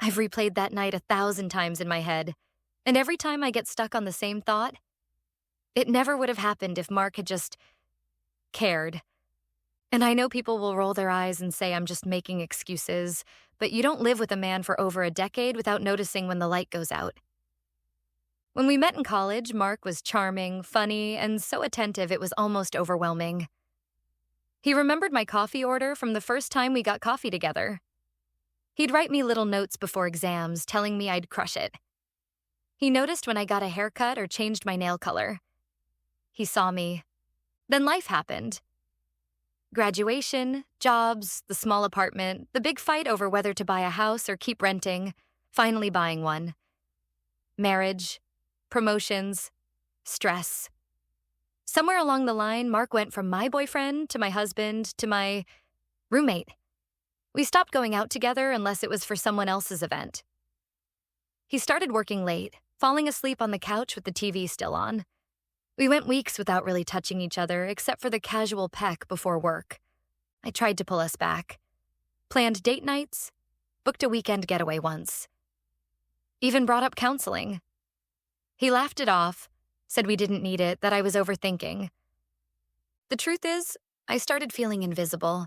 I've replayed that night 1,000 times in my head, and every time I get stuck on the same thought, it never would have happened if Mark had just cared. And I know people will roll their eyes and say I'm just making excuses, but you don't live with a man for over a decade without noticing when the light goes out. When we met in college, Mark was charming, funny, and so attentive it was almost overwhelming. He remembered my coffee order from the first time we got coffee together. He'd write me little notes before exams telling me I'd crush it. He noticed when I got a haircut or changed my nail color. He saw me. Then life happened. Graduation, jobs, the small apartment, the big fight over whether to buy a house or keep renting, finally buying one. Marriage, promotions, stress. Somewhere along the line, Mark went from my boyfriend to my husband to my roommate. We stopped going out together unless it was for someone else's event. He started working late, falling asleep on the couch with the TV still on. We went weeks without really touching each other except for the casual peck before work. I tried to pull us back. Planned date nights, booked a weekend getaway once. Even brought up counseling. He laughed it off, said we didn't need it, that I was overthinking. The truth is, I started feeling invisible.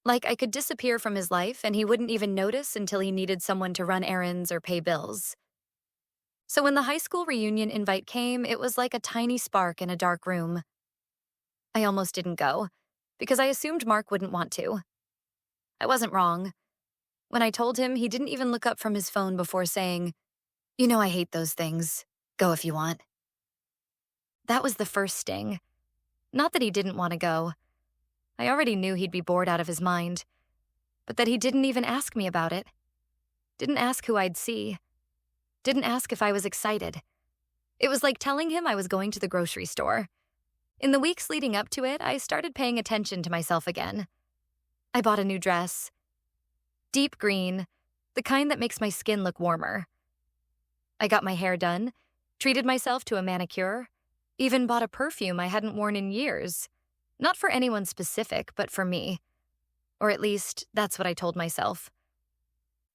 Like I could disappear from his life and he wouldn't even notice until he needed someone to run errands or pay bills. So when the high school reunion invite came, it was like a tiny spark in a dark room. I almost didn't go, because I assumed Mark wouldn't want to. I wasn't wrong. When I told him, he didn't even look up from his phone before saying, "You know I hate those things. Go if you want." That was the first sting. Not that he didn't want to go. I already knew he'd be bored out of his mind. But that he didn't even ask me about it. Didn't ask who I'd see. Didn't ask if I was excited. It was like telling him I was going to the grocery store. In the weeks leading up to it, I started paying attention to myself again. I bought a new dress. Deep green, the kind that makes my skin look warmer. I got my hair done, treated myself to a manicure, even bought a perfume I hadn't worn in years. Not for anyone specific, but for me. Or at least, that's what I told myself.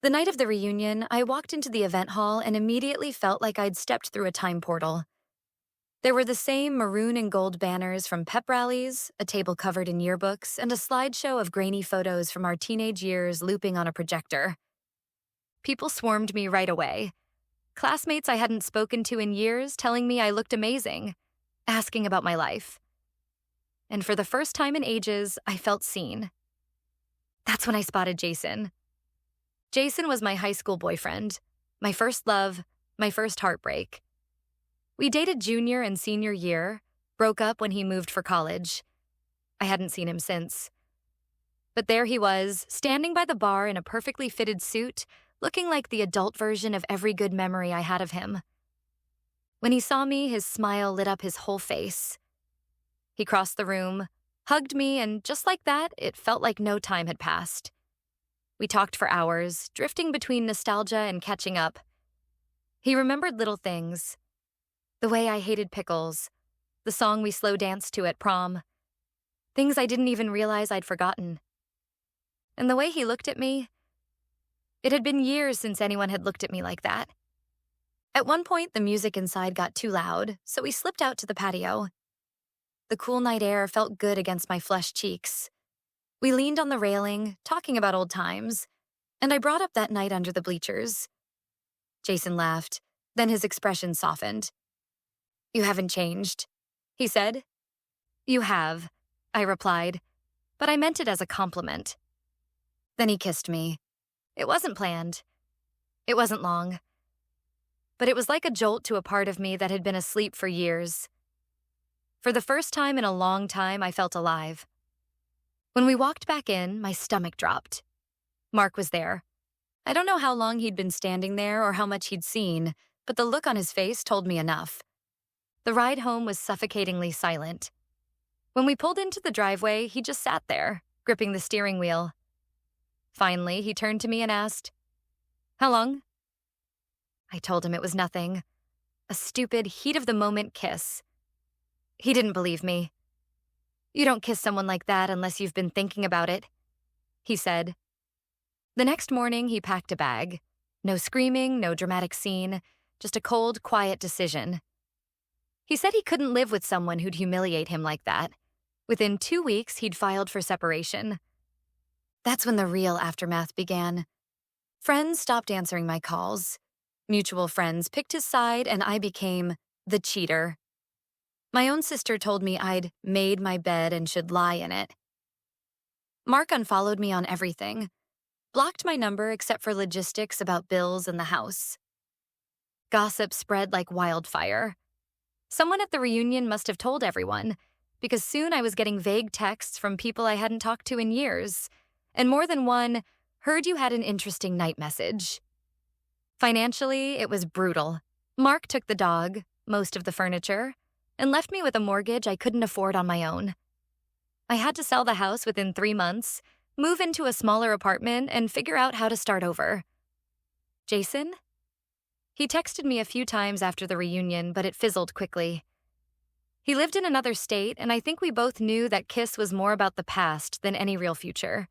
The night of the reunion, I walked into the event hall and immediately felt like I'd stepped through a time portal. There were the same maroon and gold banners from pep rallies, a table covered in yearbooks, and a slideshow of grainy photos from our teenage years looping on a projector. People swarmed me right away. Classmates I hadn't spoken to in years telling me I looked amazing, asking about my life. And for the first time in ages, I felt seen. That's when I spotted Jason. Jason was my high school boyfriend, my first love, my first heartbreak. We dated junior and senior year, broke up when he moved for college. I hadn't seen him since. But there he was, standing by the bar in a perfectly fitted suit, looking like the adult version of every good memory I had of him. When he saw me, his smile lit up his whole face. He crossed the room, hugged me, and just like that, it felt like no time had passed. We talked for hours, drifting between nostalgia and catching up. He remembered little things. The way I hated pickles, the song we slow danced to at prom, things I didn't even realize I'd forgotten. And the way he looked at me, it had been years since anyone had looked at me like that. At one point, the music inside got too loud, so we slipped out to the patio. The cool night air felt good against my flushed cheeks. We leaned on the railing, talking about old times, and I brought up that night under the bleachers. Jason laughed, then his expression softened. "You haven't changed," he said. "You have," I replied, but I meant it as a compliment. Then he kissed me. It wasn't planned. It wasn't long. But it was like a jolt to a part of me that had been asleep for years. For the first time in a long time, I felt alive. When we walked back in, my stomach dropped. Mark was there. I don't know how long he'd been standing there or how much he'd seen, but the look on his face told me enough. The ride home was suffocatingly silent. When we pulled into the driveway, he just sat there, gripping the steering wheel. Finally, he turned to me and asked, "How long?" I told him it was nothing. A stupid, heat-of-the-moment kiss. He didn't believe me. "You don't kiss someone like that unless you've been thinking about it," he said. The next morning, he packed a bag. No screaming, no dramatic scene, just a cold, quiet decision. He said he couldn't live with someone who'd humiliate him like that. Within 2 weeks, he'd filed for separation. That's when the real aftermath began. Friends stopped answering my calls. Mutual friends picked his side, and I became the cheater. My own sister told me I'd made my bed and should lie in it. Mark unfollowed me on everything, blocked my number except for logistics about bills and the house. Gossip spread like wildfire. Someone at the reunion must have told everyone, because soon I was getting vague texts from people I hadn't talked to in years, and more than one heard you had an interesting night message. Financially, it was brutal. Mark took the dog, most of the furniture, and left me with a mortgage I couldn't afford on my own. I had to sell the house within 3 months, move into a smaller apartment, and figure out how to start over. Jason? He texted me a few times after the reunion, but it fizzled quickly. He lived in another state, and I think we both knew that Kiss was more about the past than any real future.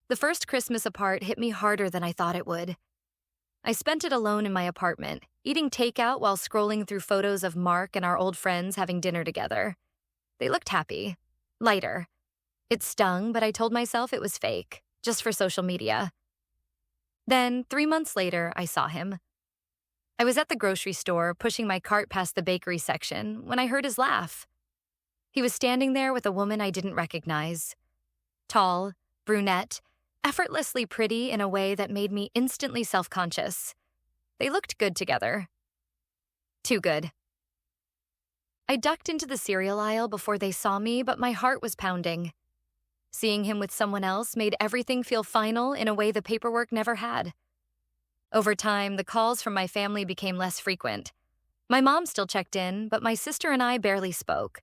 The first Christmas apart hit me harder than I thought it would. I spent it alone in my apartment, eating takeout while scrolling through photos of Mark and our old friends having dinner together. They looked happy, lighter. It stung, but I told myself it was fake, just for social media. Then, 3 months later, I saw him. I was at the grocery store, pushing my cart past the bakery section, when I heard his laugh. He was standing there with a woman I didn't recognize. Tall, brunette, effortlessly pretty in a way that made me instantly self-conscious. They looked good together. Too good. I ducked into the cereal aisle before they saw me, but my heart was pounding. Seeing him with someone else made everything feel final in a way the paperwork never had. Over time, the calls from my family became less frequent. My mom still checked in, but my sister and I barely spoke.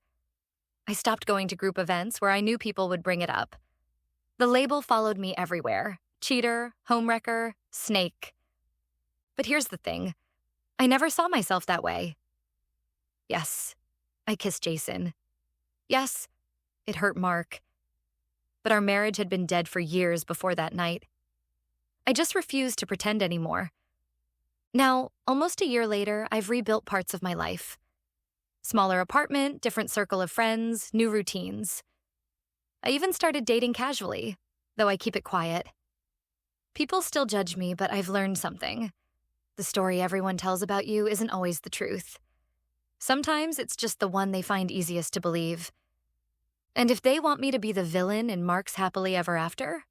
I stopped going to group events where I knew people would bring it up. The label followed me everywhere: cheater, homewrecker, snake. But here's the thing. I never saw myself that way. Yes, I kissed Jason. Yes, it hurt Mark. But our marriage had been dead for years before that night. I just refused to pretend anymore. Now, almost a year later, I've rebuilt parts of my life. Smaller apartment, different circle of friends, new routines. I even started dating casually, though I keep it quiet. People still judge me, but I've learned something. The story everyone tells about you isn't always the truth. Sometimes it's just the one they find easiest to believe. And if they want me to be the villain in Mark's Happily Ever After,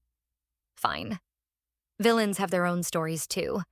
fine. Villains have their own stories too.